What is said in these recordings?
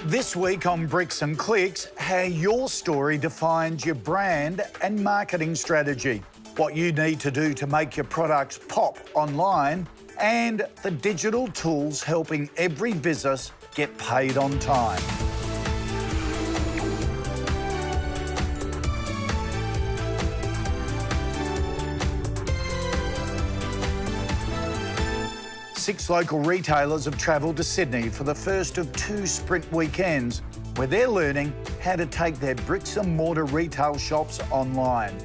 This week on Bricks and Clicks, how your story defines your brand and marketing strategy, what you need to do to make your products pop online, and the digital tools helping every business get paid on time. Six local retailers have travelled to Sydney for the first of 2 sprint weekends, where they're learning how to take their bricks and mortar retail shops online.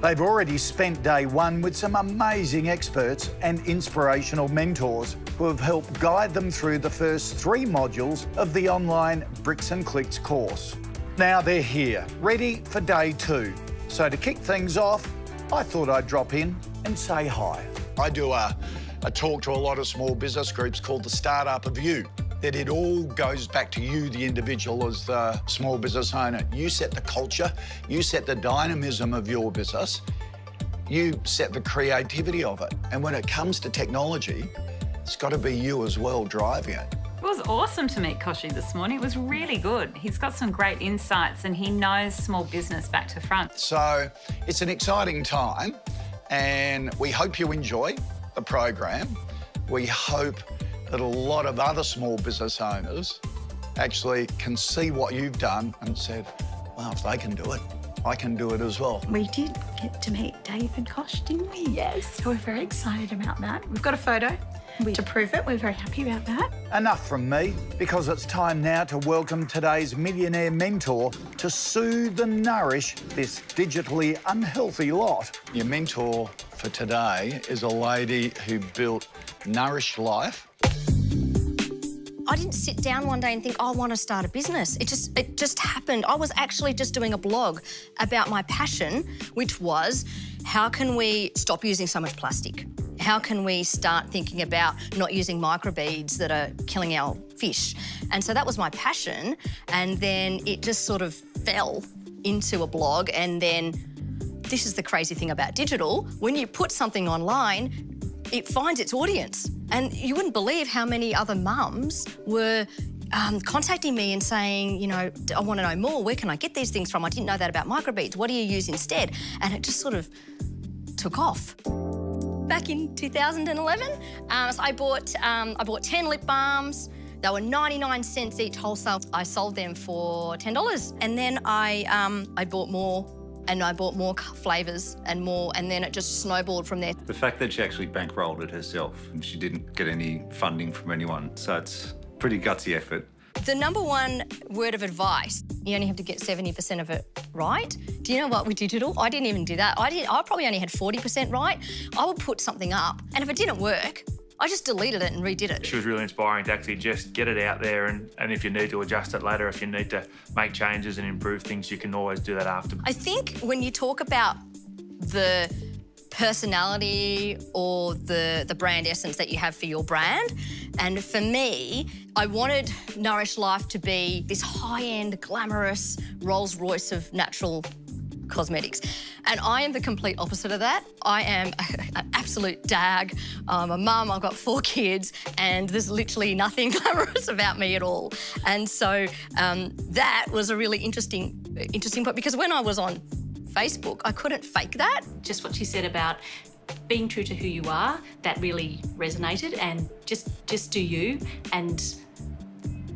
They've already spent day one with some amazing experts and inspirational mentors who have helped guide them through the first 3 modules of the online Bricks and Clicks course. Now they're here, ready for day 2. So to kick things off, I thought I'd drop in and say hi. I do a talk to a lot of small business groups called the Startup of You. That it all goes back to you, the individual, as the small business owner. You set the culture, you set the dynamism of your business, you set the creativity of it. And when it comes to technology, it's got to be you as well driving it. It was awesome to meet Kochie this morning. It was really good. He's got some great insights and he knows small business back to front. So it's an exciting time and we hope you enjoy the program. We hope that a lot of other small business owners actually can see what you've done and said, well, if they can do it, I can do it as well. We did get to meet David Koch, didn't we? Yes. So we're very excited about that. We've got a photo to prove it. We're very happy about that. Enough from me, because it's time now to welcome today's millionaire mentor to soothe and nourish this digitally unhealthy lot. Your mentor for today is a lady who built Nourish Life. I didn't sit down one day and think, oh, I want to start a business. It just happened. I was actually just doing a blog about my passion, which was how can we stop using so much plastic? How can we start thinking about not using microbeads that are killing our fish? And so that was my passion. And then it just sort of fell into a blog. And then this is the crazy thing about digital. When you put something online, it finds its audience. And you wouldn't believe how many other mums were contacting me and saying, you know, I want to know more. Where can I get these things from? I didn't know that about microbeads. What do you use instead? And it just sort of took off. Back in 2011, so I bought 10 lip balms. They were 99 cents each wholesale. I sold them for $10. And then I bought more. And I bought more flavours and more, and then it just snowballed from there. The fact that she actually bankrolled it herself and she didn't get any funding from anyone, so it's a pretty gutsy effort. The #1 word of advice, you only have to get 70% of it right. Do you know what, with digital? I didn't even do that. I probably only had 40% right. I would put something up, and if it didn't work, I just deleted it and redid it. She was really inspiring to actually just get it out there and if you need to adjust it later, if you need to make changes and improve things, you can always do that after. I think when you talk about the personality or the brand essence that you have for your brand, and for me, I wanted Nourish Life to be this high-end, glamorous Rolls Royce of natural cosmetics. And I am the complete opposite of that. I am an absolute dag. I'm a mum, I've got 4 kids, and there's literally nothing glamorous about me at all. And so that was a really interesting point, because when I was on Facebook, I couldn't fake that. Just what she said about being true to who you are, that really resonated, and just do you, and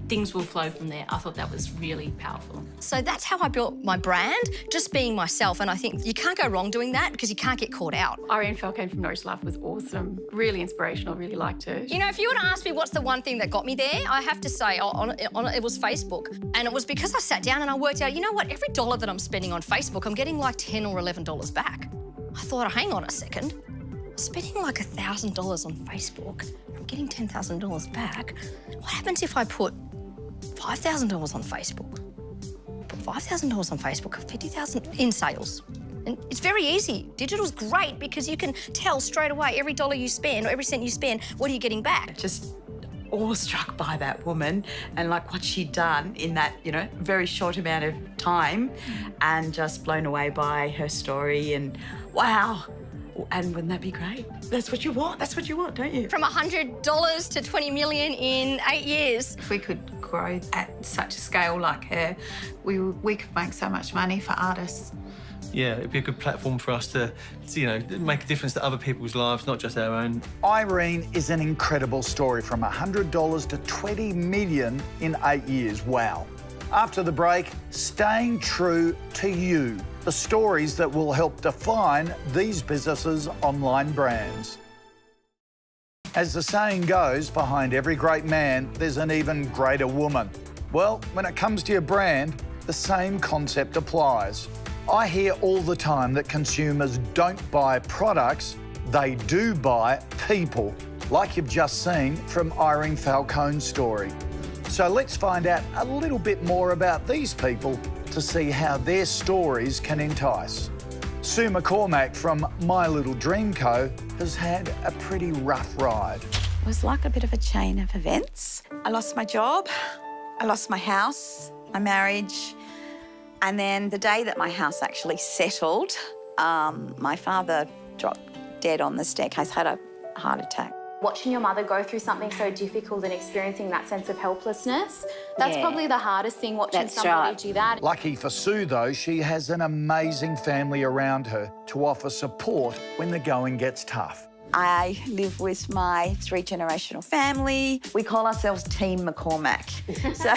things will flow from there. I thought that was really powerful. So that's how I built my brand, just being myself. And I think you can't go wrong doing that because you can't get caught out. Irene Falcone from Nourish Life was awesome. Really inspirational, really liked her. You know, if you were to ask me what's the one thing that got me there, I have to say it was Facebook. And it was because I sat down and I worked out, you know what, every dollar that I'm spending on Facebook, I'm getting like $10 or $11 back. I thought, oh, hang on a second. I'm spending like $1,000 on Facebook. I'm getting $10,000 back. What happens if I put $5,000 on Facebook? Put $5,000 on Facebook, $50,000 in sales. And it's very easy. Digital's great because you can tell straight away every dollar you spend or every cent you spend, what are you getting back? Just awestruck by that woman and like what she'd done in that, you know, very short amount of time, and just blown away by her story and wow. And wouldn't that be great? That's what you want. That's what you want, don't you? From $100 to $20 million in 8 years. If we could grow at such a scale like her. We could make so much money for artists. Yeah, it'd be a good platform for us to, you know, make a difference to other people's lives, not just our own. Irene is an incredible story, from $100 to $20 million in 8 years. Wow. After the break, staying true to you. The stories that will help define these businesses' online brands. As the saying goes, behind every great man, there's an even greater woman. Well, when it comes to your brand, the same concept applies. I hear all the time that consumers don't buy products, they do buy people, like you've just seen from Irene Falcone's story. So let's find out a little bit more about these people to see how their stories can entice. Sue McCormick from My Little Dream Co. has had a pretty rough ride. It was like a bit of a chain of events. I lost my job, I lost my house, my marriage, and then the day that my house actually settled, my father dropped dead on the staircase, had a heart attack. Watching your mother go through something so difficult and experiencing that sense of helplessness, that's probably the hardest thing, watching somebody do that. Lucky for Sue, though, she has an amazing family around her to offer support when the going gets tough. I live with my 3-generational family. We call ourselves Team McCormick. So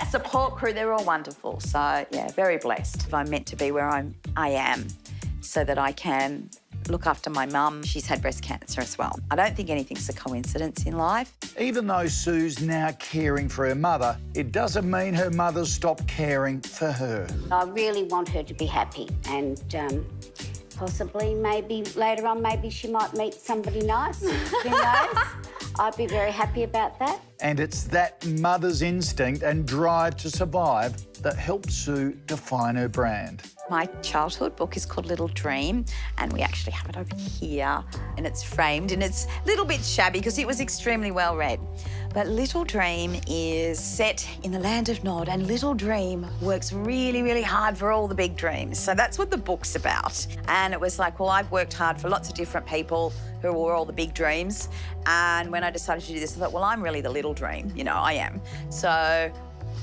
support crew, they're all wonderful. So yeah, very blessed. I'm meant to be where I am so that I can look after my mum. She's had breast cancer as well. I don't think anything's a coincidence in life. Even though Sue's now caring for her mother, it doesn't mean her mother's stopped caring for her. I really want her to be happy, and possibly, maybe later on, maybe she might meet somebody nice. Who knows? I'd be very happy about that. And it's that mother's instinct and drive to survive that helped Sue define her brand. My childhood book is called Little Dream, and we actually have it over here, and it's framed, and it's a little bit shabby because it was extremely well read. But Little Dream is set in the land of Nod, and Little Dream works really, really hard for all the big dreams. So that's what the book's about. And it was like, well, I've worked hard for lots of different people who were all the big dreams. And when I decided to do this, I thought, well, I'm really the little dream, you know, I am. So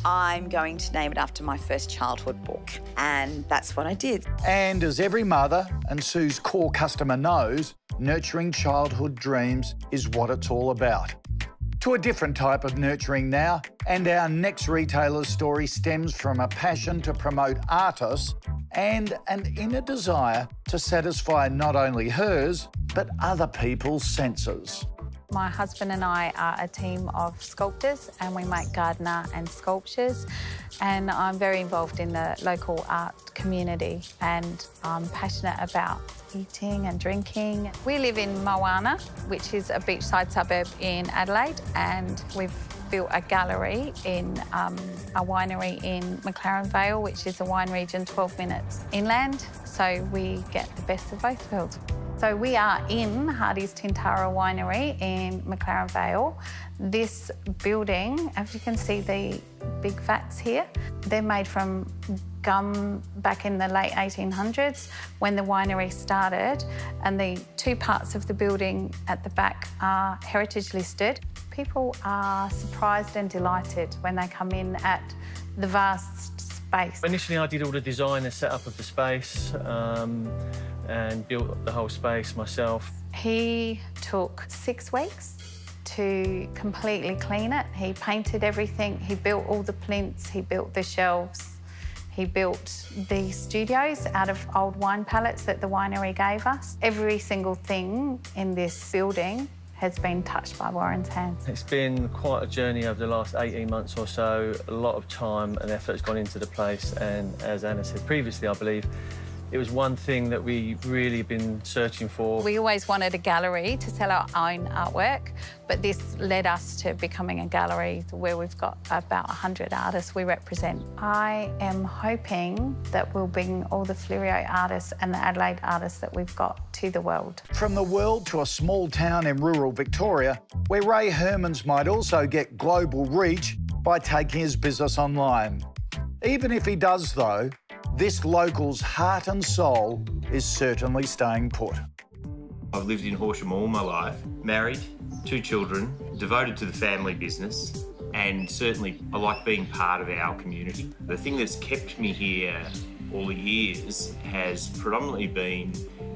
I'm going to name it after my first childhood book, and that's what I did. And as every mother and Sue's core customer knows, nurturing childhood dreams is what it's all about. To a different type of nurturing now, and our next retailer's story stems from a passion to promote artists and an inner desire to satisfy not only hers, but other people's senses. My husband and I are a team of sculptors, and we make gardener and sculptures, and I'm very involved in the local art community, and I'm passionate about eating and drinking. We live in Moana, which is a beachside suburb in Adelaide, and we've built a gallery in a winery in McLaren Vale, which is a wine region 12 minutes inland, so we get the best of both worlds. So we are in Hardy's Tintara Winery in McLaren Vale. This building, as you can see the big vats here, they're made from gum back in the late 1800s when the winery started, and the two parts of the building at the back are heritage listed. People are surprised and delighted when they come in at the vast space. Initially, I did all the design and set up of the space and built the whole space myself. He took 6 weeks to completely clean it. He painted everything, he built all the plinths, he built the shelves, he built the studios out of old wine pallets that the winery gave us. Every single thing in this building has been touched by Warren's hands. It's been quite a journey over the last 18 months or so. A lot of time and effort has gone into the place, and as Anna said previously, I believe, it was one thing that we really been searching for. We always wanted a gallery to sell our own artwork, but this led us to becoming a gallery where we've got about 100 artists we represent. I am hoping that we'll bring all the Fleurieu artists and the Adelaide artists that we've got to the world. From the world to a small town in rural Victoria, where Ray Hermans might also get global reach by taking his business online. Even if he does, though, this local's heart and soul is certainly staying put. I've lived in Horsham all my life, married, 2 children, devoted to the family business, and certainly I like being part of our community. The thing that's kept me here all the years has predominantly been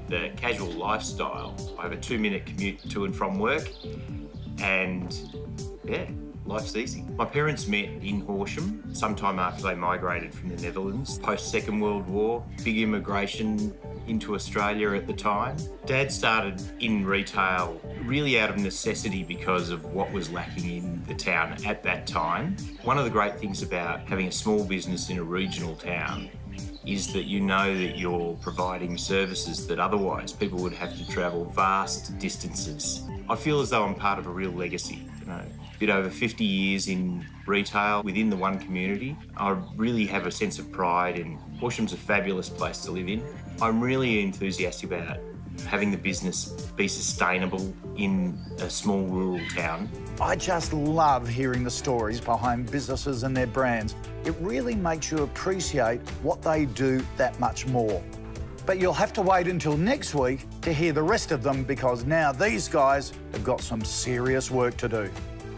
the casual lifestyle. I have a 2-minute commute to and from work, and yeah, life's easy. My parents met in Horsham sometime after they migrated from the Netherlands. Post-Second World War, big immigration into Australia at the time. Dad started in retail really out of necessity because of what was lacking in the town at that time. One of the great things about having a small business in a regional town is that you know that you're providing services that otherwise people would have to travel vast distances. I feel as though I'm part of a real legacy. A bit over 50 years in retail within the one community. I really have a sense of pride, and Horsham's a fabulous place to live in. I'm really enthusiastic about having the business be sustainable in a small rural town. I just love hearing the stories behind businesses and their brands. It really makes you appreciate what they do that much more. But you'll have to wait until next week to hear the rest of them, because now these guys have got some serious work to do.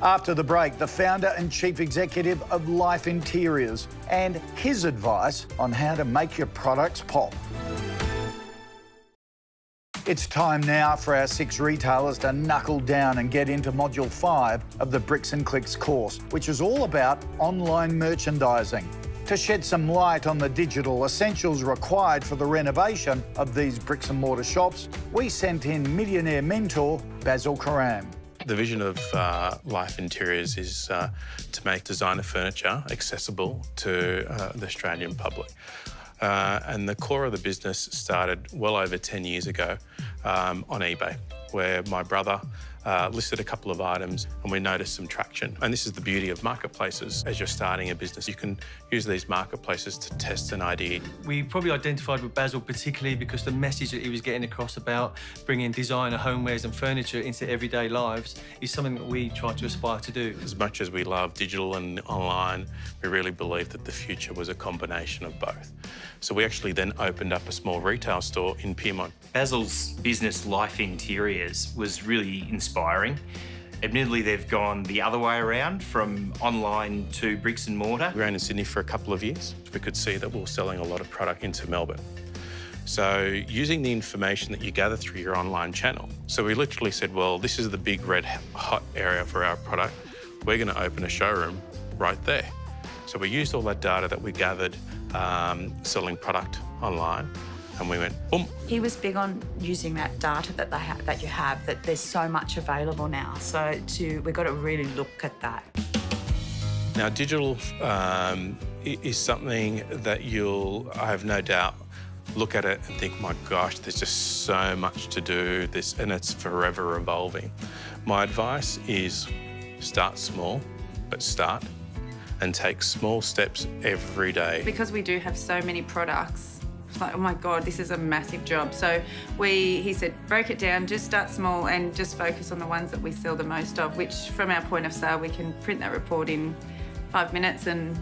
After the break, the founder and chief executive of Life Interiors and his advice on how to make your products pop. It's time now for our 6 retailers to knuckle down and get into Module 5 of the Bricks and Clicks course, which is all about online merchandising. To shed some light on the digital essentials required for the renovation of these bricks and mortar shops, we sent in millionaire mentor Basil Karam. The vision of Life Interiors is to make designer furniture accessible to the Australian public. And the core of the business started well over 10 years ago on eBay, where my brother listed a couple of items and we noticed some traction. And this is the beauty of marketplaces. As you're starting a business, you can use these marketplaces to test an idea. We probably identified with Basil particularly because the message that he was getting across about bringing designer homewares and furniture into everyday lives is something that we try to aspire to do. As much as we love digital and online, we really believed that the future was a combination of both. So we actually then opened up a small retail store in Pyrmont. Basil's business, Life Interiors, was really inspiring. Admittedly, they've gone the other way around, from online to bricks and mortar. We ran in Sydney for a couple of years. We could see that we were selling a lot of product into Melbourne. So using the information that you gather through your online channel. So we literally said, well, this is the big red hot area for our product. We're going to open a showroom right there. So we used all that data that we gathered selling product online, and we went, boom. He was big on using that data that you have, that there's so much available now. So we've got to really look at that. Now, digital is something that I have no doubt, look at it and think, my gosh, there's just so much to do, and it's forever evolving. My advice is start small, but start, and take small steps every day. Because we do have so many products, it's like, oh my God, this is a massive job. So he said, break it down, just start small and just focus on the ones that we sell the most of, which from our point of sale, we can print that report in 5 minutes and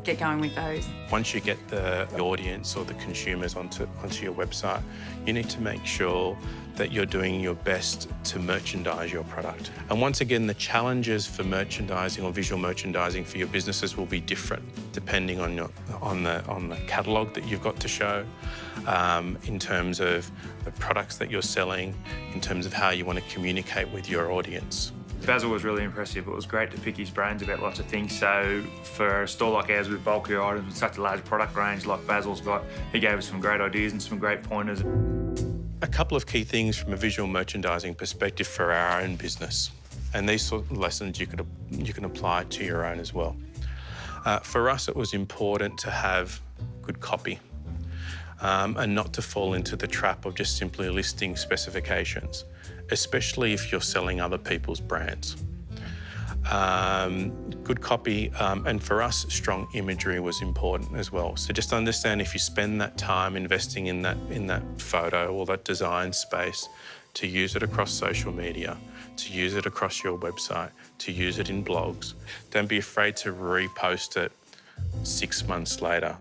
get going with those. Once you get the audience or the consumers onto your website, you need to make sure that you're doing your best to merchandise your product. And once again, the challenges for merchandising or visual merchandising for your businesses will be different depending on the catalogue that you've got to show, in terms of the products that you're selling, in terms of how you want to communicate with your audience. Basil was really impressive. It was great to pick his brains about lots of things. So for a store like ours with bulkier items with such a large product range like Basil's got, he gave us some great ideas and some great pointers. A couple of key things from a visual merchandising perspective for our own business. And these sort of lessons you can apply to your own as well. For us, it was important to have good copy and not to fall into the trap of just simply listing specifications, especially if you're selling other people's brands. Good copy, and for us, strong imagery was important as well. So just understand, if you spend that time investing in that photo or that design space, to use it across social media, to use it across your website, to use it in blogs. Don't be afraid to repost it 6 months later.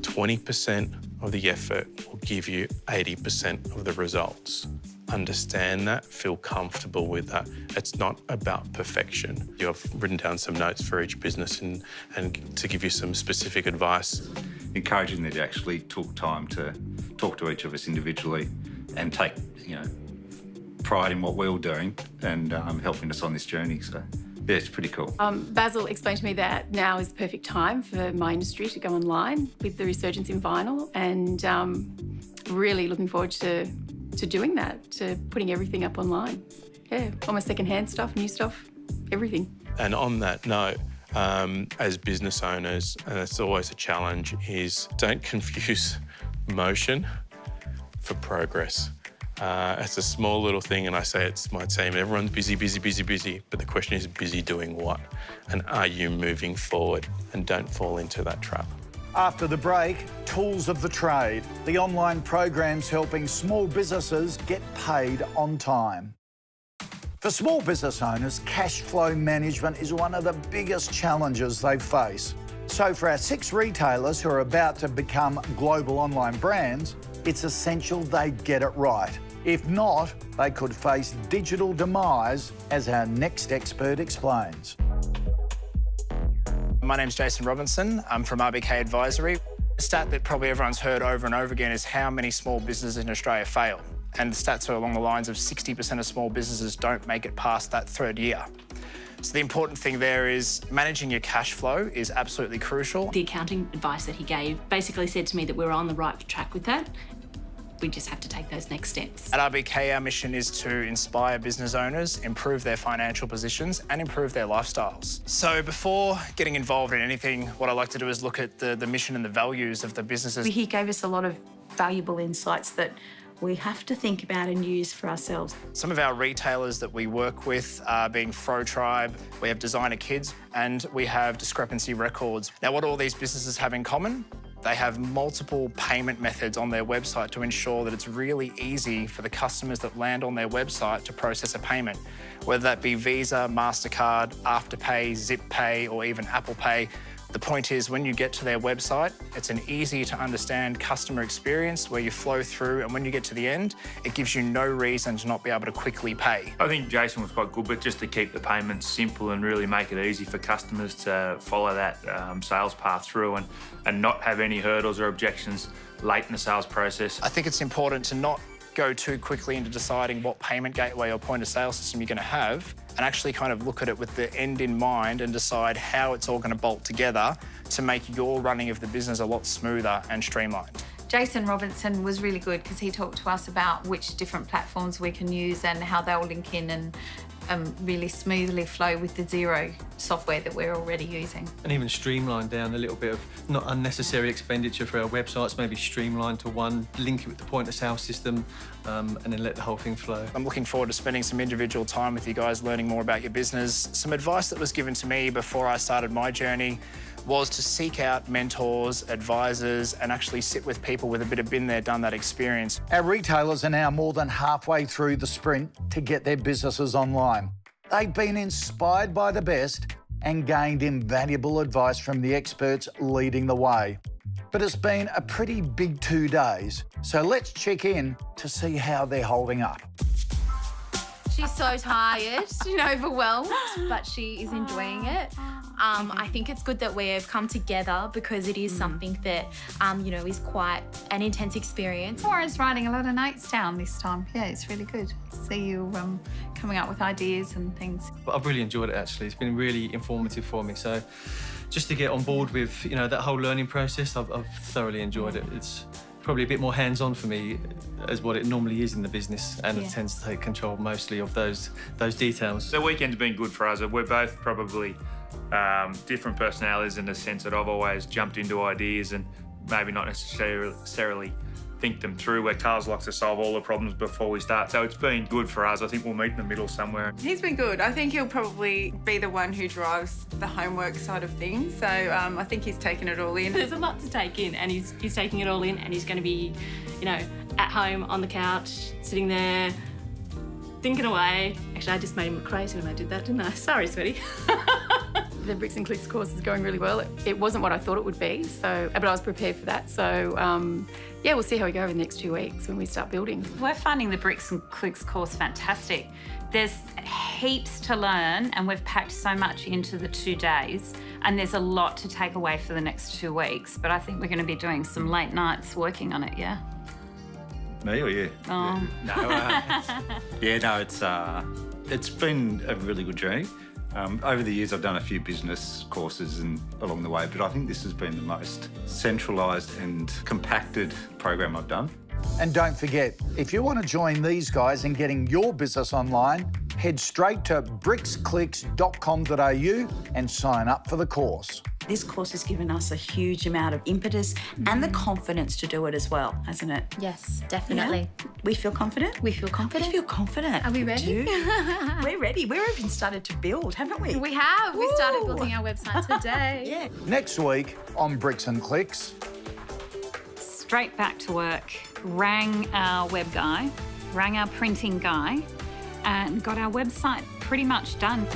20% of the effort will give you 80% of the results. understand that, feel comfortable with that. It's not about perfection. I've written down some notes for each business and to give you some specific advice. Encouraging them to actually took time to talk to each of us individually and take, pride in what we're all doing and helping us on this journey. So, yeah, it's pretty cool. Basil explained to me that now is the perfect time for my industry to go online with the resurgence in vinyl, and really looking forward to doing that, to putting everything up online. Yeah, all my second-hand stuff, new stuff, everything. And on that note, as business owners, and it's always a challenge, is don't confuse motion for progress. It's a small little thing, and I say it to my team, everyone's busy, busy, busy, busy, but the question is busy doing what? And are you moving forward? And don't fall into that trap. After the break, Tools of the Trade, the online programs helping small businesses get paid on time. For small business owners, cash flow management is one of the biggest challenges they face. So for our 6 retailers who are about to become global online brands, it's essential they get it right. If not, they could face digital demise, as our next expert explains. My name's Jason Robinson. I'm from RBK Advisory. A stat that probably everyone's heard over and over again is how many small businesses in Australia fail. And the stats are along the lines of 60% of small businesses don't make it past that 3rd year. So the important thing there is managing your cash flow is absolutely crucial. The accounting advice that he gave basically said to me that we're on the right track with that. We just have to take those next steps. At RBK, our mission is to inspire business owners, improve their financial positions and improve their lifestyles. So before getting involved in anything, what I like to do is look at the mission and the values of the businesses. He gave us a lot of valuable insights that we have to think about and use for ourselves. Some of our retailers that we work with are being Fro Tribe, we have Designer Kids, and we have Discrepancy Records. Now, what all these businesses have in common? They have multiple payment methods on their website to ensure that it's really easy for the customers that land on their website to process a payment, whether that be Visa, MasterCard, Afterpay, Zip Pay, or even Apple Pay. The point is, when you get to their website, it's an easy to understand customer experience where you flow through, and when you get to the end, it gives you no reason to not be able to quickly pay. I think Jason was quite good, but just to keep the payments simple and really make it easy for customers to follow that sales path through and not have any hurdles or objections late in the sales process. I think it's important to not go too quickly into deciding what payment gateway or point of sale system you're going to have, and actually kind of look at it with the end in mind and decide how it's all going to bolt together to make your running of the business a lot smoother and streamlined. Jason Robinson was really good because he talked to us about which different platforms we can use and how they'll link in and really smoothly flow with the Xero software that we're already using. And even streamline down a little bit of not unnecessary expenditure for our websites, maybe streamline to one, link it with the point of sale system, and then let the whole thing flow. I'm looking forward to spending some individual time with you guys, learning more about your business. Some advice that was given to me before I started my journey was to seek out mentors, advisors, and actually sit with people with a bit of been there, done that experience. Our retailers are now more than halfway through the sprint to get their businesses online. They've been inspired by the best and gained invaluable advice from the experts leading the way. But it's been a pretty big 2 days, so let's check in to see how they're holding up. She's so tired and overwhelmed, but she is enjoying it. I think it's good that we've come together because it is something that, is quite an intense experience. Warren's writing a lot of notes down this time. Yeah, it's really good to see you coming up with ideas and things. But I've really enjoyed it, actually. It's been really informative for me. So just to get on board with, that whole learning process, I've thoroughly enjoyed it. It's probably a bit more hands-on for me as what it normally is in the business, and it tends to take control mostly of those details. The weekend's been good for us. We're both probably different personalities in the sense that I've always jumped into ideas and maybe not necessarily think them through, where Carl likes to solve all the problems before we start. So it's been good for us. I think we'll meet in the middle somewhere. He's been good. I think he'll probably be the one who drives the homework side of things. So I think he's taken it all in. There's a lot to take in, and he's taking it all in, and he's going to be, at home on the couch, sitting there, thinking away. Actually, I just made him crazy when I did that, didn't I? Sorry, sweetie. The Bricks and Clicks course is going really well. It wasn't what I thought it would be, but I was prepared for that. So, yeah, we'll see how we go over the next 2 weeks when we start building. We're finding the Bricks and Clicks course fantastic. There's heaps to learn, and we've packed so much into the 2 days, and there's a lot to take away for the next 2 weeks. But I think we're going to be doing some late nights working on it, yeah? Me or you? Oh. It's been a really good journey. Over the years, I've done a few business courses and along the way, but I think this has been the most centralised and compacted program I've done. And don't forget, if you want to join these guys in getting your business online, head straight to bricksclicks.com.au and sign up for the course. This course has given us a huge amount of impetus and the confidence to do it as well, hasn't it? Yes, definitely. Yeah? We feel confident? We feel confident. We feel confident. Are we ready? We're ready. We've even started to build, haven't we? We have. We started building our website today. Yeah. Next week on Bricks and Clicks. Straight back to work, rang our web guy, rang our printing guy, and got our website pretty much done.